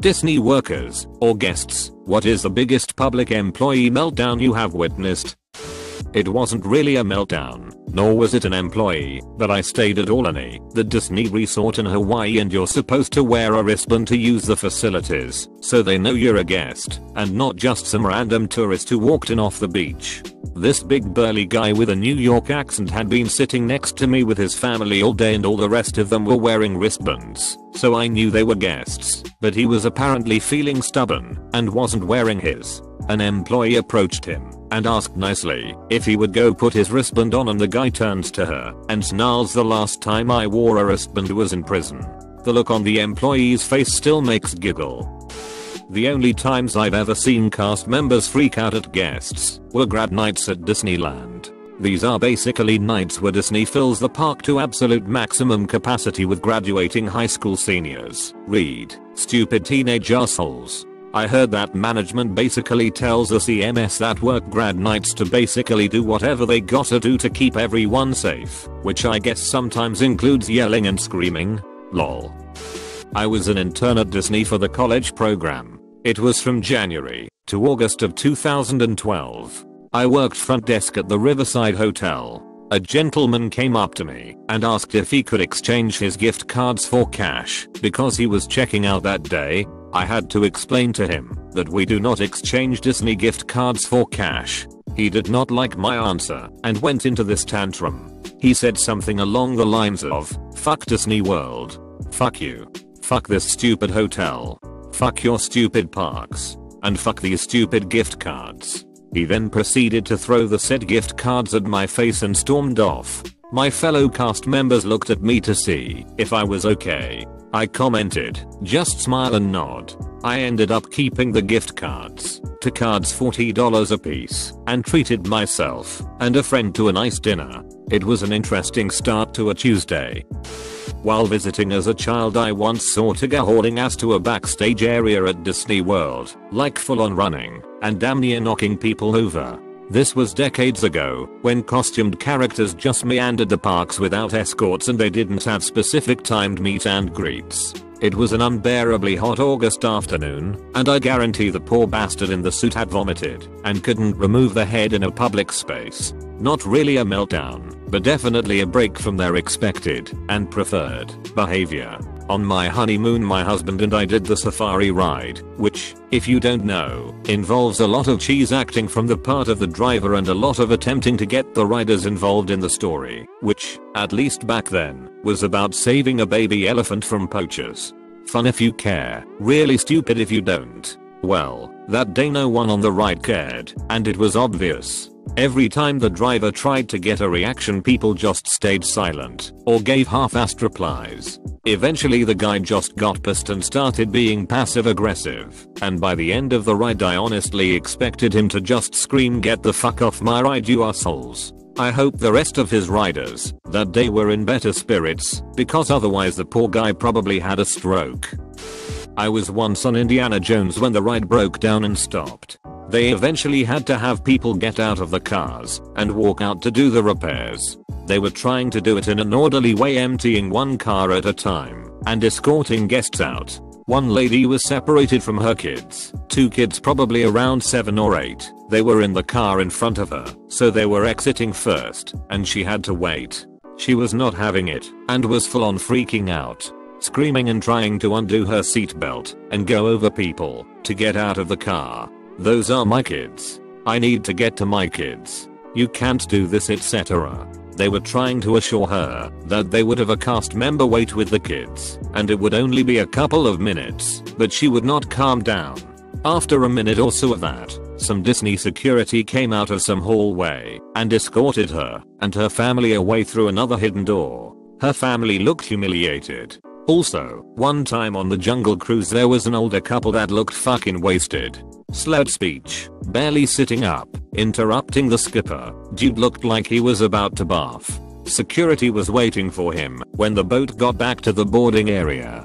Disney workers or guests, what is the biggest public employee meltdown you have witnessed? It wasn't really a meltdown, nor was it an employee, but I stayed at Aulani, the Disney resort in Hawaii, and you're supposed to wear a wristband to use the facilities, so they know you're a guest, and not just some random tourist who walked in off the beach. This big burly guy with a New York accent had been sitting next to me with his family all day, and all the rest of them were wearing wristbands, so I knew they were guests, but he was apparently feeling stubborn and wasn't wearing his. An employee approached him and asked nicely if he would go put his wristband on, and the guy turns to her and snarls, "The last time I wore a wristband was in prison." The look on the employee's face still makes giggle. The only times I've ever seen cast members freak out at guests were grad nights at Disneyland. These are basically nights where Disney fills the park to absolute maximum capacity with graduating high school seniors. Read, stupid teenage assholes. I heard that management basically tells us EMS that work grad nights to basically do whatever they gotta do to keep everyone safe, which I guess sometimes includes yelling and screaming. Lol. I was an intern at Disney for the college program. It was from January to August of 2012. I worked front desk at the Riverside Hotel. A gentleman came up to me and asked if he could exchange his gift cards for cash because he was checking out that day. I had to explain to him that we do not exchange Disney gift cards for cash. He did not like my answer and went into this tantrum. He said something along the lines of, "Fuck Disney World. Fuck you. Fuck this stupid hotel. Fuck your stupid parks. And fuck these stupid gift cards." He then proceeded to throw the said gift cards at my face and stormed off. My fellow cast members looked at me to see if I was okay. I commented, "Just smile and nod." I ended up keeping the gift cards, to cards $40 a piece, and treated myself and a friend to a nice dinner. It was an interesting start to a Tuesday. While visiting as a child, I once saw Tigger hauling ass to a backstage area at Disney World, like full on running, and damn near knocking people over. This was decades ago, when costumed characters just meandered the parks without escorts and they didn't have specific timed meet and greets. It was an unbearably hot August afternoon, and I guarantee the poor bastard in the suit had vomited and couldn't remove the head in a public space. Not really a meltdown, but definitely a break from their expected and preferred behavior. On my honeymoon, my husband and I did the safari ride, which, if you don't know, involves a lot of cheese acting from the part of the driver and a lot of attempting to get the riders involved in the story, which, at least back then, was about saving a baby elephant from poachers. Fun if you care, really stupid if you don't. Well, that day no one on the ride cared, and it was obvious. Every time the driver tried to get a reaction, people just stayed silent or gave half-assed replies. Eventually the guy just got pissed and started being passive aggressive, and by the end of the ride I honestly expected him to just scream, "Get the fuck off my ride, you assholes." I hope the rest of his riders that day were in better spirits, because otherwise the poor guy probably had a stroke. I was once on Indiana Jones when the ride broke down and stopped. They eventually had to have people get out of the cars and walk out to do the repairs. They were trying to do it in an orderly way, emptying one car at a time and escorting guests out. One lady was separated from her kids, two kids probably around 7 or 8. They were in the car in front of her, so they were exiting first, and she had to wait. She was not having it and was full on freaking out, screaming and trying to undo her seatbelt and go over people to get out of the car. "Those are my kids. I need to get to my kids. You can't do this, etc." They were trying to assure her that they would have a cast member wait with the kids and it would only be a couple of minutes, but she would not calm down. After a minute or so of that, some Disney security came out of some hallway and escorted her and her family away through another hidden door. Her family looked humiliated. Also, one time on the Jungle Cruise there was an older couple that looked fucking wasted. Slurred speech, barely sitting up, interrupting the skipper. Dude looked like he was about to barf. Security was waiting for him when the boat got back to the boarding area.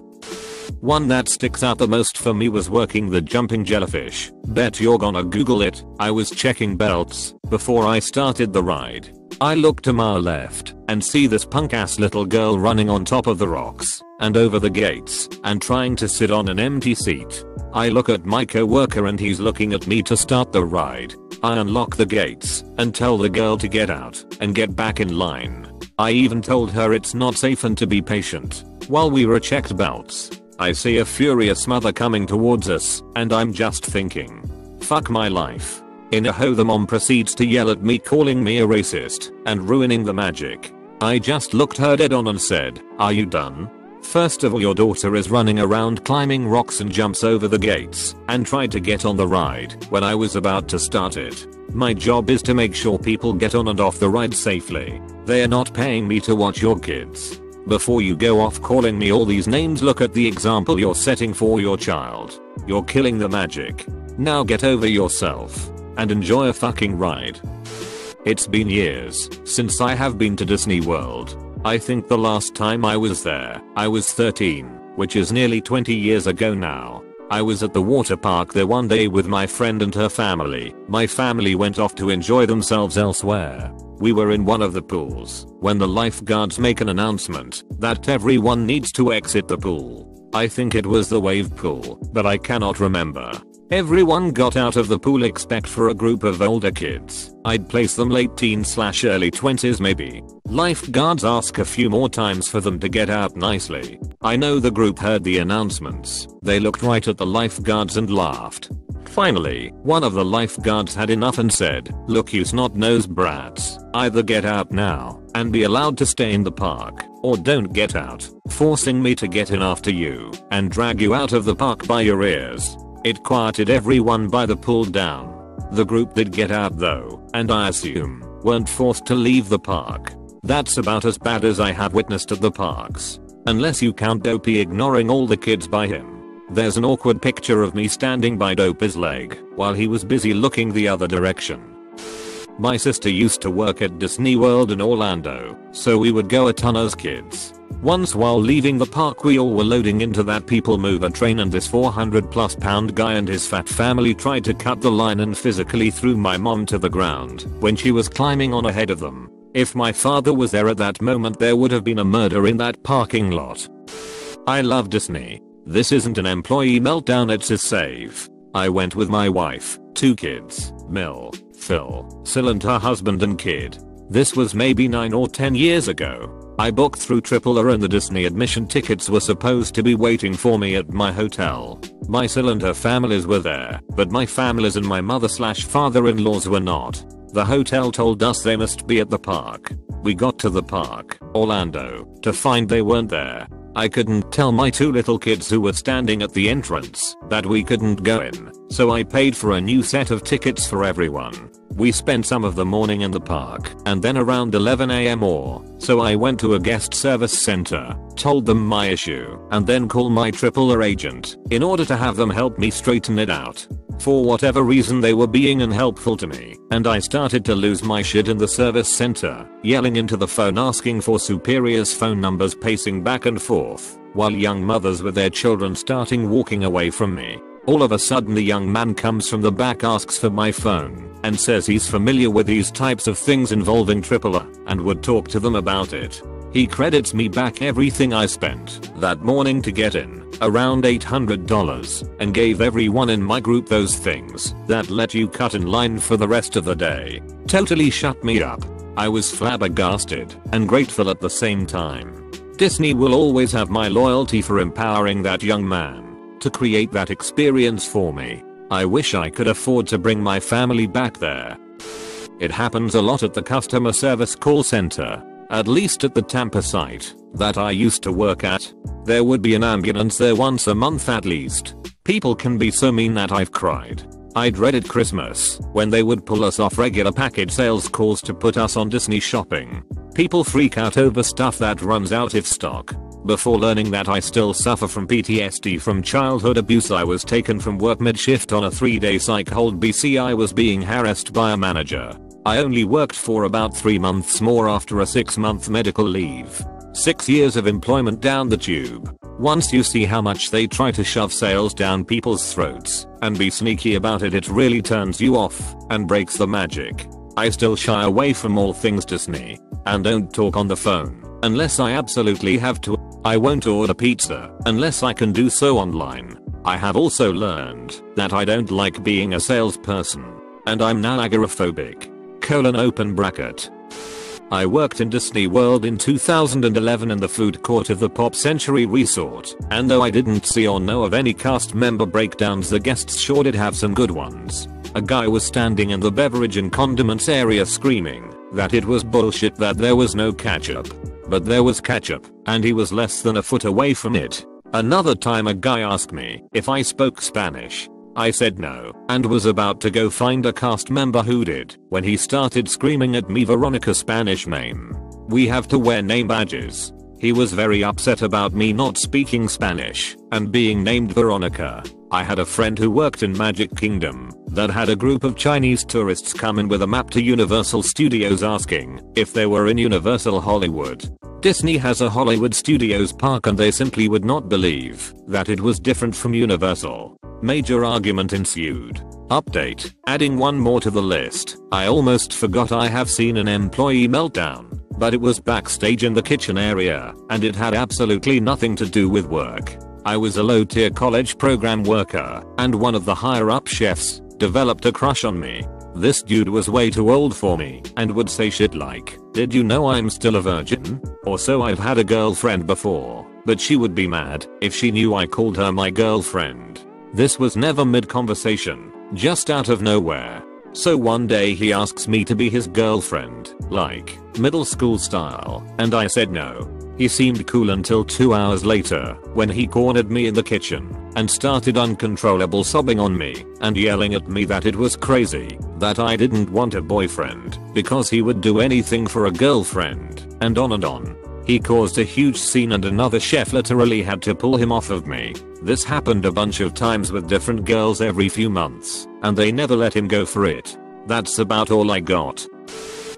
One that sticks out the most for me was working the jumping jellyfish. Bet you're gonna Google it. I was checking belts before I started the ride. I look to my left and see this punk ass little girl running on top of the rocks and over the gates and trying to sit on an empty seat. I look at my coworker and he's looking at me to start the ride. I unlock the gates and tell the girl to get out and get back in line. I even told her it's not safe and to be patient. While we were checked belts, I see a furious mother coming towards us and I'm just thinking, fuck my life. In a ho, the mom proceeds to yell at me, calling me a racist and ruining the magic. I just looked her dead on and said, are you done? First of all, your daughter is running around climbing rocks and jumps over the gates and tried to get on the ride when I was about to start it. My job is to make sure people get on and off the ride safely. They are not paying me to watch your kids. Before you go off calling me all these names, look at the example you're setting for your child. You're killing the magic. Now get over yourself and enjoy a fucking ride. It's been years since I have been to Disney World. I think the last time I was there, I was 13, which is nearly 20 years ago now. I was at the water park there one day with my friend and her family. My family went off to enjoy themselves elsewhere. We were in one of the pools when the lifeguards make an announcement that everyone needs to exit the pool. I think it was the wave pool, but I cannot remember. Everyone got out of the pool except for a group of older kids. I'd place them late teens/early 20s maybe. Lifeguards ask a few more times for them to get out nicely. I know the group heard the announcements. They looked right at the lifeguards and laughed. Finally, one of the lifeguards had enough and said, look, you snot-nosed brats, either get out now and be allowed to stay in the park, or don't get out, forcing me to get in after you and drag you out of the park by your ears. It quieted everyone by the pool down. The group did get out though, and I assume weren't forced to leave the park. That's about as bad as I have witnessed at the parks. Unless you count Dopey ignoring all the kids by him. There's an awkward picture of me standing by Dopey's leg while he was busy looking the other direction. My sister used to work at Disney World in Orlando, so we would go a ton as kids. Once while leaving the park, we all were loading into that people mover train and this 400+ pound guy and his fat family tried to cut the line and physically threw my mom to the ground when she was climbing on ahead of them. If my father was there at that moment, there would have been a murder in that parking lot. I love Disney. This isn't an employee meltdown, it's a save. I went with my wife, 2 kids, Mill, Phil, Sil and her husband and kid. This was maybe 9 or 10 years ago. I booked through AAA and the Disney admission tickets were supposed to be waiting for me at my hotel. My Sil and her families were there, but my families and my mother/father-in-laws were not. The hotel told us they must be at the park. We got to the park, Orlando, to find they weren't there. I couldn't tell my 2 little kids who were standing at the entrance that we couldn't go in, so I paid for a new set of tickets for everyone. We spent some of the morning in the park and then around 11 AM or so I went to a guest service center, told them my issue, and then called my AAA agent in order to have them help me straighten it out. For whatever reason they were being unhelpful to me, and I started to lose my shit in the service center, yelling into the phone asking for superiors' phone numbers, pacing back and forth, while young mothers with their children starting walking away from me. All of a sudden the young man comes from the back, asks for my phone, and says he's familiar with these types of things involving AAA and would talk to them about it. He credits me back everything I spent that morning to get in, around $800, and gave everyone in my group those things that let you cut in line for the rest of the day. Totally shut me up. I was flabbergasted and grateful at the same time. Disney will always have my loyalty for empowering that young man to create that experience for me. I wish I could afford to bring my family back there. It happens a lot at the customer service call center, at least at the Tampa site that I used to work at. There would be an ambulance there once a month at least. People can be so mean that I've cried. I dreaded Christmas when they would pull us off regular package sales calls to put us on Disney shopping. People freak out over stuff that runs out of stock. Before learning that I still suffer from PTSD from childhood abuse, I was taken from work mid-shift on a 3-day psych hold BC. I was being harassed by a manager. I only worked for about 3 months more after a 6-month medical leave. 6 years of employment down the tube. Once you see how much they try to shove sales down people's throats and be sneaky about it, it really turns you off and breaks the magic. I still shy away from all things Disney and don't talk on the phone unless I absolutely have to. I won't order pizza unless I can do so online. I have also learned that I don't like being a salesperson. And I'm now agoraphobic. Open bracket. I worked in Disney World in 2011 in the food court of the Pop Century Resort, and though I didn't see or know of any cast member breakdowns, the guests sure did have some good ones. A guy was standing in the beverage and condiments area screaming that it was bullshit that there was no ketchup. But there was ketchup, and he was less than a foot away from it. Another time a guy asked me if I spoke Spanish. I said no, and was about to go find a cast member who did, when he started screaming at me, "Veronica Spanish name. We have to wear name badges." He was very upset about me not speaking Spanish and being named Veronica. I had a friend who worked in Magic Kingdom that had a group of Chinese tourists come in with a map to Universal Studios asking if they were in Universal Hollywood. Disney has a Hollywood Studios park and they simply would not believe that it was different from Universal. Major argument ensued. Update, adding one more to the list. I almost forgot I have seen an employee meltdown, but it was backstage in the kitchen area, and it had absolutely nothing to do with work. I was a low-tier college program worker, and one of the higher-up chefs developed a crush on me. This dude was way too old for me and would say shit like, "Did you know I'm still a virgin?" Or "So I've had a girlfriend before, but she would be mad if she knew I called her my girlfriend." This was never mid-conversation, just out of nowhere. So one day he asks me to be his girlfriend, like middle school style, and I said no. He seemed cool until 2 hours later when he cornered me in the kitchen and started uncontrollable sobbing on me and yelling at me that it was crazy that I didn't want a boyfriend because he would do anything for a girlfriend, and on and on. He caused a huge scene and another chef literally had to pull him off of me. This happened a bunch of times with different girls every few months, and they never let him go for it. That's about all I got.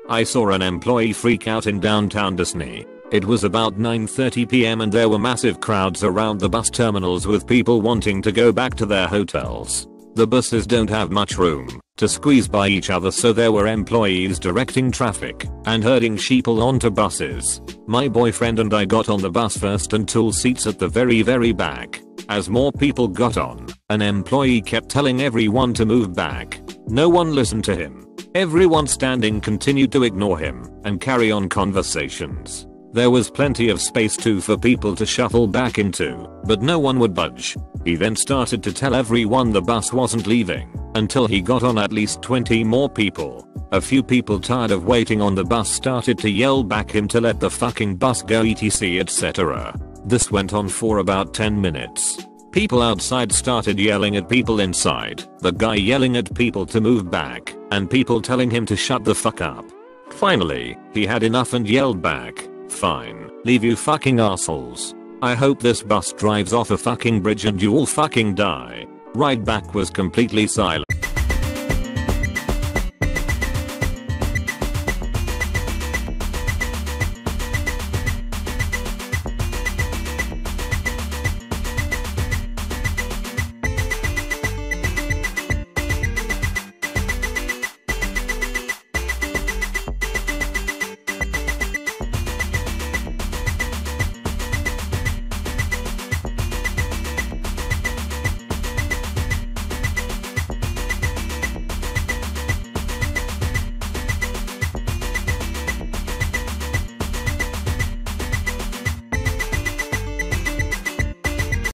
I saw an employee freak out in downtown Disney. It was about 9:30 p.m. and there were massive crowds around the bus terminals with people wanting to go back to their hotels. The buses don't have much room to squeeze by each other, so there were employees directing traffic and herding sheeple onto buses. My boyfriend and I got on the bus first and tool seats at the very back. As more people got on, an employee kept telling everyone to move back. No one listened to him. Everyone standing continued to ignore him and carry on conversations. There was plenty of space too for people to shuffle back into, but no one would budge. He then started to tell everyone the bus wasn't leaving until he got on at least 20 more people. A few people tired of waiting on the bus started to yell back him to let the fucking bus go etc etc. This went on for about 10 minutes. People outside started yelling at people inside, the guy yelling at people to move back, and people telling him to shut the fuck up. Finally, he had enough and yelled back, "Fine, leave you fucking assholes. I hope this bus drives off a fucking bridge and you all fucking die." Ride back was completely silent.